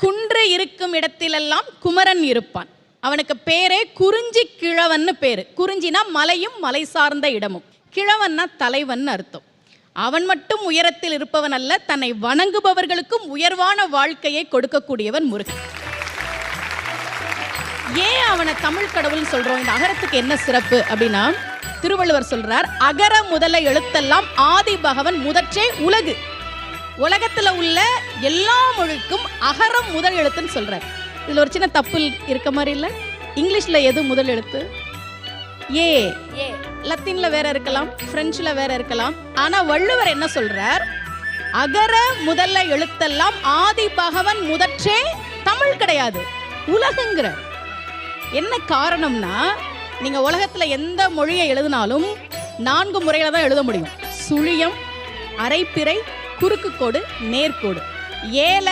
குன்று இருக்கும் இடத்திலெல்லாம் குமரன் இருப்பான். அவனுக்கு பேரே குறிஞ்சி கிழவன்னு பேரு. குறிஞ்சினா மலையும் மலை சார்ந்த இடமும், கிழவன்னா தலைவன் அர்த்தம். அவன் மட்டும் உயரத்தில் இருப்பவன் அல்ல, தன்னை வணங்குபவர்களுக்கும் உயர்வான வாழ்க்கையை கொடுக்கக்கூடியவன் முருகன். ஏன் அவனை தமிழ் கடவுள்னு சொல்றோம்? இந்த அகரத்துக்கு என்ன சிறப்பு அப்படின்னா, திருவள்ளுவர் சொல்றார், அகர முதல எழுத்தெல்லாம் ஆதி பகவன் முதற்றே உலகு. உலகத்துல உள்ள எல்லா மொழிக்கும் அகரம் முதல் எழுத்துன்னு சொல்றார். இதுல ஒரு சின்ன தப்பு இருக்க மாதிரி இல்ல? இங்கிலீஷ்ல எது முதல் எழுத்து? ஏ. லத்தீன்ல வேற இருக்கலாம், பிரெஞ்சுல வேற இருக்கலாம். ஆனா வள்ளுவர் என்ன சொல்றார்? அகர முதல்ல எழுத்தெல்லாம் ஆதி பகவன் முதற்றே தமிழ் கிடையாது, உலகுங்கிற. என்ன காரணம்னா, நீங்க உலகத்துல எந்த மொழியை எழுதினாலும் 4 முறையில தான் எழுத முடியும். சுழியம், அரைப்பிறை, குறுக்கு கோடு, நேர்கோடு. ஏல